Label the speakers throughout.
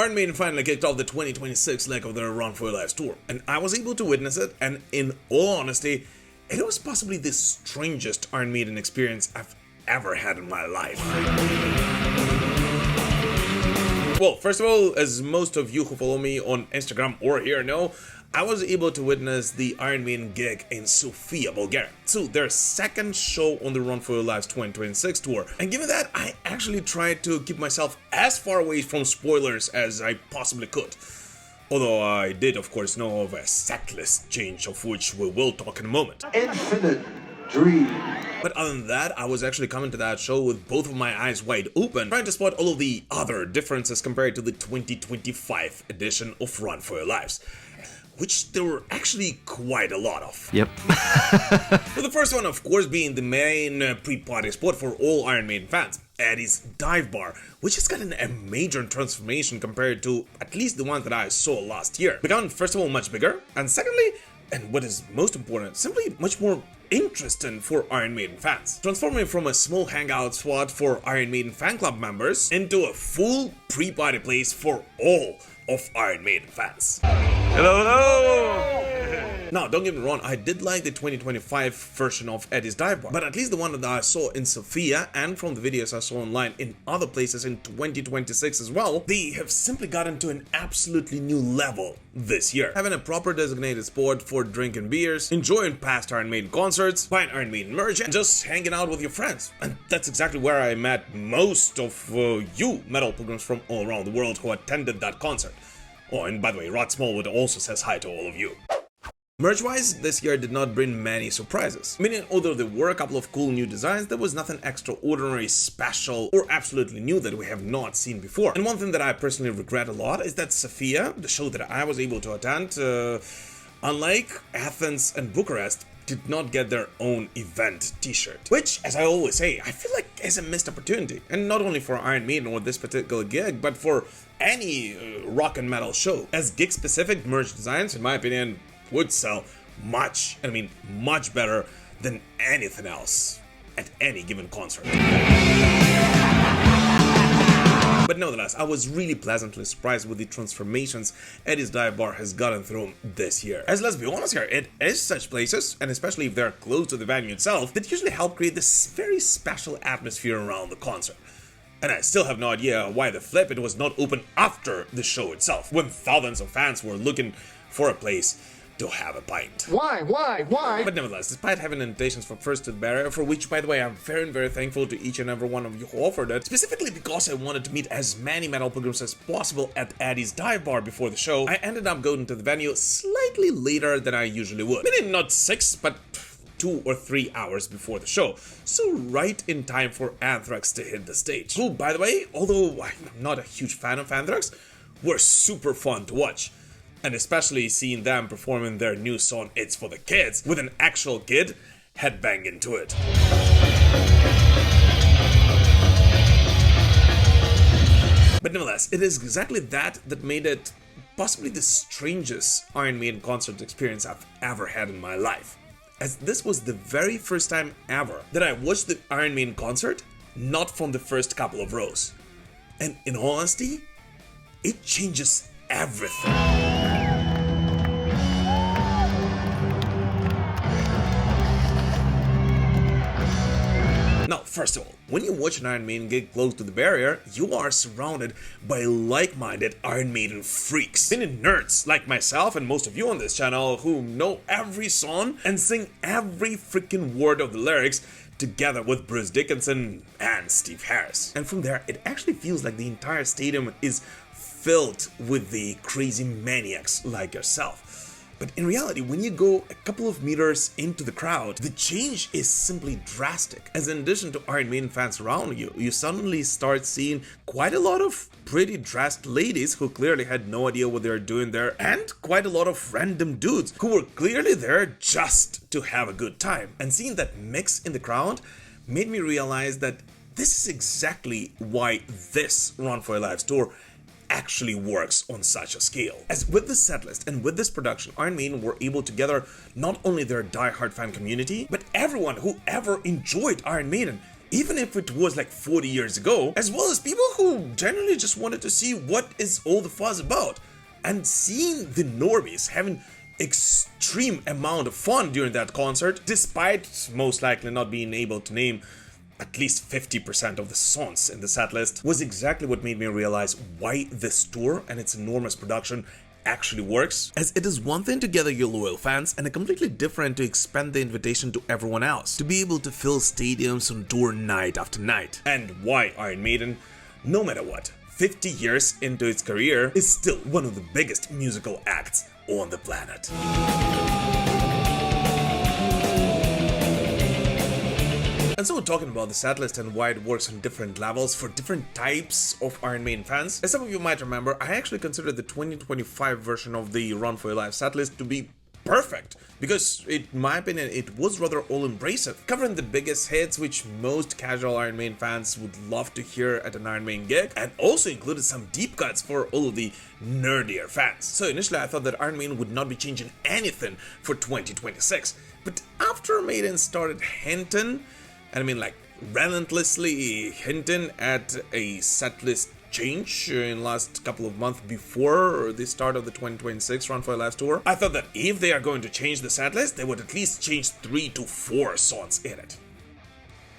Speaker 1: Iron Maiden finally kicked off the 2026 leg of their Run for Your Lives tour, and I was able to witness it, and in all honesty, it was possibly the strangest Iron Maiden experience I've ever had in my life. Well, first of all, as most of you who follow me on Instagram or here know, I was able to witness the Iron Maiden gig in Sofia, Bulgaria. So their second show on the Run for Your Lives 2026 tour. And given that, I actually tried to keep myself as far away from spoilers as I possibly could. Although I did, of course, know of a setlist change, of which we will talk in a moment.
Speaker 2: Infinite dream.
Speaker 1: But other than that, I was actually coming to that show with both of my eyes wide open, trying to spot all of the other differences compared to the 2025 edition of Run for Your Lives, which there were actually quite a lot of.
Speaker 3: Yep.
Speaker 1: With the first one, of course, being the main pre-party spot for all Iron Maiden fans, Eddie's Dive Bar, which has gotten a major transformation compared to at least the one that I saw last year. Becoming, first of all, much bigger, and secondly, and what is most important, simply much more interesting for Iron Maiden fans. Transforming from a small hangout spot for Iron Maiden fan club members into a full pre-party place for all of Iron Maiden fans.
Speaker 3: Hello.
Speaker 1: Now, don't get me wrong, I did like the 2025 version of Eddie's Dive Bar, but at least the one that I saw in Sofia and from the videos I saw online in other places in 2026 as well, they have simply gotten to an absolutely new level this year. Having a proper designated spot for drinking beers, enjoying past Iron Maiden concerts, buying Iron Maiden merch, and just hanging out with your friends. And that's exactly where I met most of you metal pilgrims from all around the world who attended that concert. Oh, and by the way, Rod Smallwood also says hi to all of you. Merch-wise, this year did not bring many surprises. Meaning, although there were a couple of cool new designs, there was nothing extraordinary, special, or absolutely new that we have not seen before. And one thing that I personally regret a lot is that Sofia, the show that I was able to attend, unlike Athens and Bucharest, did not get their own event t-shirt. Which, as I always say, I feel like is a missed opportunity. And not only for Iron Maiden or this particular gig, but for any rock and metal show. As gig-specific merch designs, in my opinion, would sell much, and I mean much better than anything else at any given concert. But nevertheless, I was really pleasantly surprised with the transformations Eddie's Dive Bar has gotten through this year. As let's be honest here, it is such places, and especially if they're close to the venue itself, that usually help create this very special atmosphere around the concert. And I still have no idea why the flip it was not open after the show itself, when thousands of fans were looking for a place to have a pint.
Speaker 2: Why?
Speaker 1: But nevertheless, despite having invitations from First to the Barrier, for which, by the way, I'm very thankful to each and every one of you who offered it, specifically because I wanted to meet as many metal pilgrims as possible at Eddie's Dive Bar before the show, I ended up going to the venue slightly later than I usually would. Meaning not 6, but 2 or 3 hours before the show, so right in time for Anthrax to hit the stage. Who, by the way, although I'm not a huge fan of Anthrax, were super fun to watch. And especially seeing them performing their new song It's For The Kids, with an actual kid headbanging to it. But nevertheless, it is exactly that made it possibly the strangest Iron Maiden concert experience I've ever had in my life. As this was the very first time ever that I watched the Iron Maiden concert, not from the first couple of rows. And in all honesty, it changes everything. Now, first of all, when you watch an Iron Maiden gig close to the barrier, you are surrounded by like-minded Iron Maiden freaks. Meaning nerds like myself and most of you on this channel who know every song and sing every freaking word of the lyrics together with Bruce Dickinson and Steve Harris. And from there, it actually feels like the entire stadium is filled with the crazy maniacs like yourself. But in reality, when you go a couple of meters into the crowd, the change is simply drastic. As in addition to Iron Maiden fans around you, you suddenly start seeing quite a lot of pretty dressed ladies who clearly had no idea what they were doing there, and quite a lot of random dudes who were clearly there just to have a good time. And seeing that mix in the crowd made me realize that this is exactly why this Run for Your Lives tour actually works on such a scale. As with this setlist and with this production, Iron Maiden were able to gather not only their die-hard fan community, but everyone who ever enjoyed Iron Maiden even if it was like 40 years ago, as well as people who generally just wanted to see what is all the fuss about. And seeing the normies having extreme amount of fun during that concert, despite most likely not being able to name at least 50% of the songs in the setlist, was exactly what made me realize why this tour and its enormous production actually works, as it is one thing to gather your loyal fans and a completely different to expand the invitation to everyone else, to be able to fill stadiums on tour night after night. And why Iron Maiden, no matter what, 50 years into its career, is still one of the biggest musical acts on the planet. And so talking about the setlist and why it works on different levels for different types of Iron Maiden fans, as some of you might remember, I actually consider the 2025 version of the Run For Your Life setlist to be perfect, because in my opinion it was rather all-embracive, covering the biggest hits which most casual Iron Maiden fans would love to hear at an Iron Maiden gig, and also included some deep cuts for all of the nerdier fans. So initially I thought that Iron Maiden would not be changing anything for 2026, but after Maiden started hinting, and I mean like relentlessly hinting at a setlist change in last couple of months before the start of the 2026 Run For Your Life tour, I thought that if they are going to change the setlist, they would at least change 3 to 4 songs in it.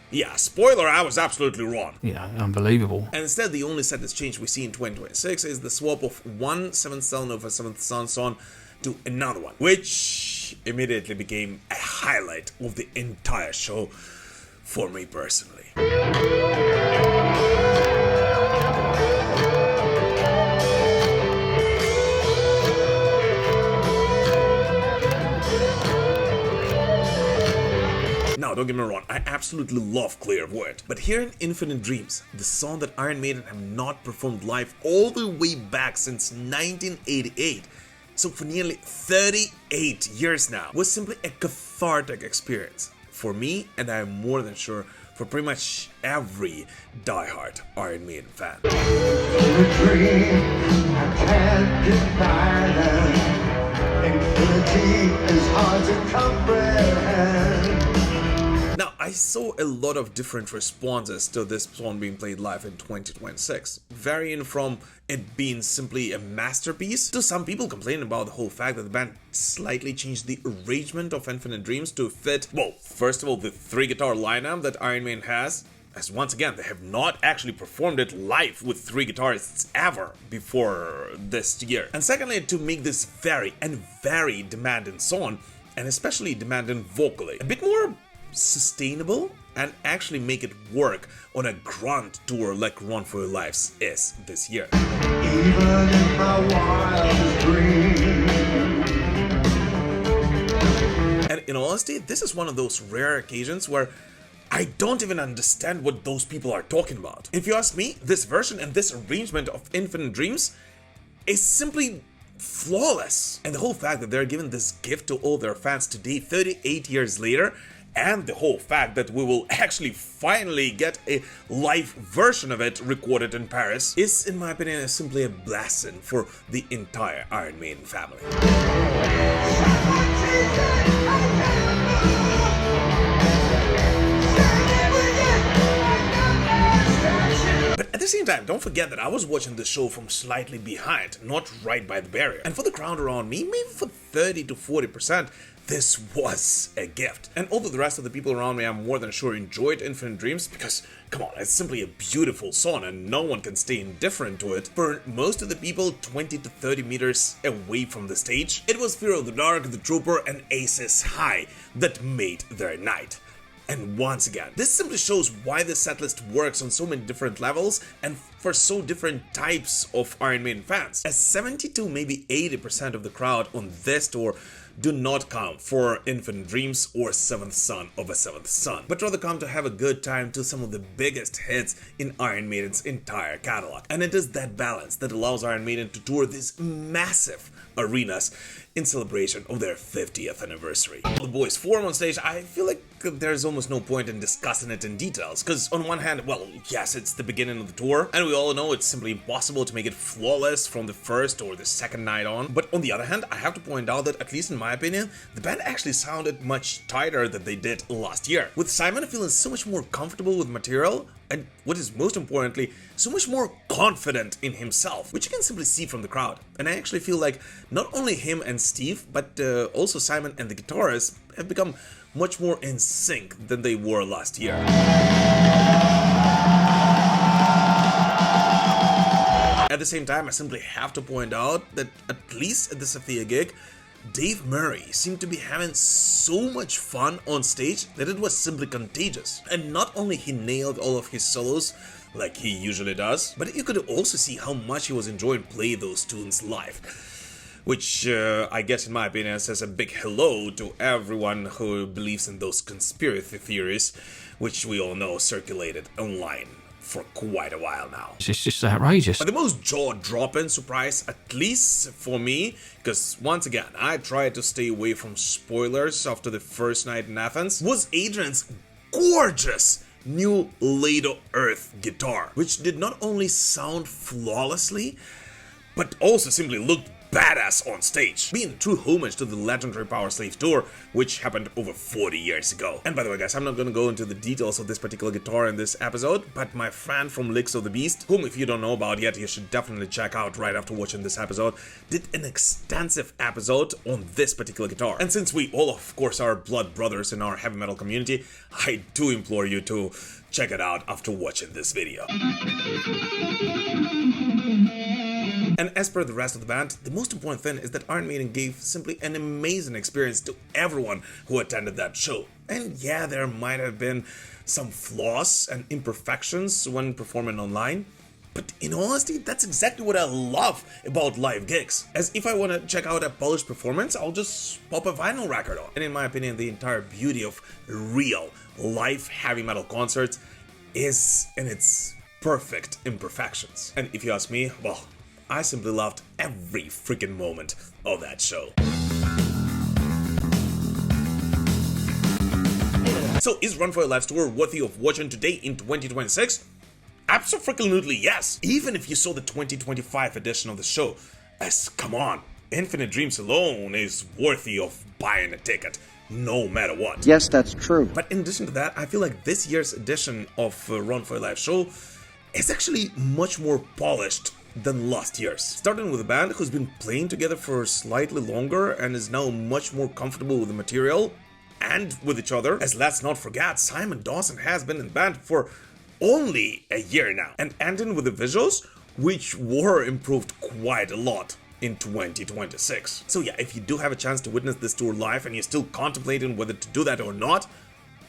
Speaker 1: Yeah, spoiler, I was absolutely wrong.
Speaker 4: Yeah, unbelievable.
Speaker 1: And instead, the only setlist change we see in 2026 is the swap of one Seventh Son of a Seventh Son song to another one, which immediately became a highlight of the entire show for me personally. Now, don't get me wrong, I absolutely love Clear Void, but hearing Infinite Dreams, the song that Iron Maiden have not performed live all the way back since 1988, so for nearly 38 years now, was simply a cathartic experience for me, and I am more than sure for pretty much every diehard Iron Maiden fan. Now, I saw a lot of different responses to this song being played live in 2026, varying from it being simply a masterpiece to some people complaining about the whole fact that the band slightly changed the arrangement of Infinite Dreams to fit, well, first of all, the 3-guitar lineup that Iron Maiden has, as once again, they have not actually performed it live with 3 guitarists ever before this year. And secondly, to make this very demanding song, and especially demanding vocally, a bit more sustainable and actually make it work on a grand tour like Run For Your Lives is this year. Even in my wildest dreams. And in honesty, this is one of those rare occasions where I don't even understand what those people are talking about. If you ask me, this version and this arrangement of Infinite Dreams is simply flawless. And the whole fact that they're giving this gift to all their fans today, 38 years later, and the whole fact that we will actually finally get a live version of it recorded in Paris is, in my opinion, simply a blessing for the entire Iron Maiden family. But at the same time, don't forget that I was watching the show from slightly behind, not right by the barrier. And for the crowd around me, maybe for 30 to 40%, this was a gift. And although the rest of the people around me, I'm more than sure, enjoyed Infinite Dreams, because, come on, it's simply a beautiful song and no one can stay indifferent to it, for most of the people 20 to 30 meters away from the stage, it was Fear of the Dark, The Trooper, and Aces High that made their night. And once again, this simply shows why the setlist works on so many different levels and for so different types of Iron Maiden fans, as 72, maybe 80% of the crowd on this tour do not come for Infinite Dreams or Seventh Son of a Seventh Son, but rather come to have a good time to some of the biggest hits in Iron Maiden's entire catalog. And it is that balance that allows Iron Maiden to tour these massive arenas in celebration of their 50th anniversary. The boys form on stage, I feel like there's almost no point in discussing it in details, because on one hand, well, yes, it's the beginning of the tour, and we all know it's simply impossible to make it flawless from the first or the second night on. But on the other hand, I have to point out that, at least in my opinion, the band actually sounded much tighter than they did last year. With Simon feeling so much more comfortable with material, and what is most importantly, so much more confident in himself, which you can simply see from the crowd. And I actually feel like not only him and Steve, but also Simon and the guitarist have become much more in sync than they were last year. At the same time, I simply have to point out that, at least at the Sophia gig, Dave Murray seemed to be having so much fun on stage that it was simply contagious. And not only he nailed all of his solos, like he usually does, but you could also see how much he was enjoying playing those tunes live. Which, I guess in my opinion, says a big hello to everyone who believes in those conspiracy theories, which we all know circulated online for quite a while now.
Speaker 3: It's just outrageous.
Speaker 1: But the most jaw-dropping surprise, at least for me, because once again, I tried to stay away from spoilers after the first night in Athens, was Adrian's gorgeous new Lado Earth guitar, which did not only sound flawlessly, but also simply looked badass on stage, being a true homage to the legendary Power Slave tour, which happened over 40 years ago. And by the way, guys, I'm not gonna go into the details of this particular guitar in this episode, but my friend from Licks of the Beast, whom if you don't know about yet, you should definitely check out right after watching this episode, did an extensive episode on this particular guitar. And since we all, of course, are blood brothers in our heavy metal community, I do implore you to check it out after watching this video. And as per the rest of the band, the most important thing is that Iron Maiden gave simply an amazing experience to everyone who attended that show. And yeah, there might have been some flaws and imperfections when performing online, but in honesty, that's exactly what I love about live gigs. As if I want to check out a polished performance, I'll just pop a vinyl record on. And in my opinion, the entire beauty of real live heavy metal concerts is in its perfect imperfections. And if you ask me, well, I simply loved every freaking moment of that show. So is Run For Your Life tour worthy of watching today in 2026? Absolutely yes! Even if you saw the 2025 edition of the show, as come on, Infinite Dreams alone is worthy of buying a ticket, no matter what.
Speaker 2: Yes, that's true.
Speaker 1: But in addition to that, I feel like this year's edition of Run For Your Life show is actually much more polished than last year's. Starting with a band who's been playing together for slightly longer and is now much more comfortable with the material and with each other, as let's not forget, Simon Dawson has been in the band for only a year now, and ending with the visuals, which were improved quite a lot in 2026. So yeah, if you do have a chance to witness this tour live and you're still contemplating whether to do that or not,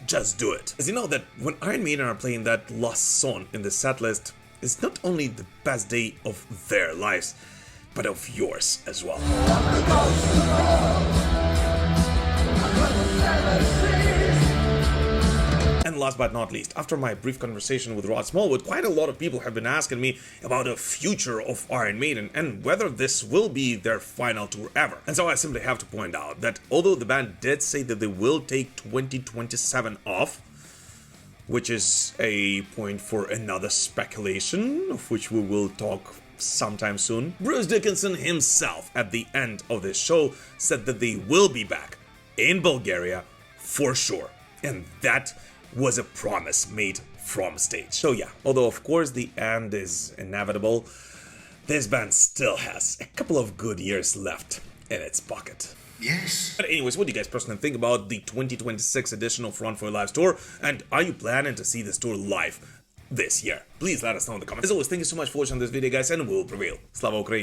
Speaker 1: just do it. As you know that when Iron Maiden are playing that last song in the setlist, it's not only the best day of their lives, but of yours as well. And last but not least, after my brief conversation with Rod Smallwood, quite a lot of people have been asking me about the future of Iron Maiden and whether this will be their final tour ever. And so I simply have to point out that although the band did say that they will take 2027 off, which is a point for another speculation, of which we will talk sometime soon, Bruce Dickinson himself at the end of this show said that they will be back in Bulgaria for sure. And that was a promise made from stage. So yeah, although of course the end is inevitable, this band still has a couple of good years left in its pocket.
Speaker 2: Yes.
Speaker 1: But anyways, what do you guys personally think about the 2026 edition of Run For Your Life tour? And are you planning to see this tour live this year? Please let us know in the comments. As always, thank you so much for watching this video, guys, and we will prevail. Slava Ukraini!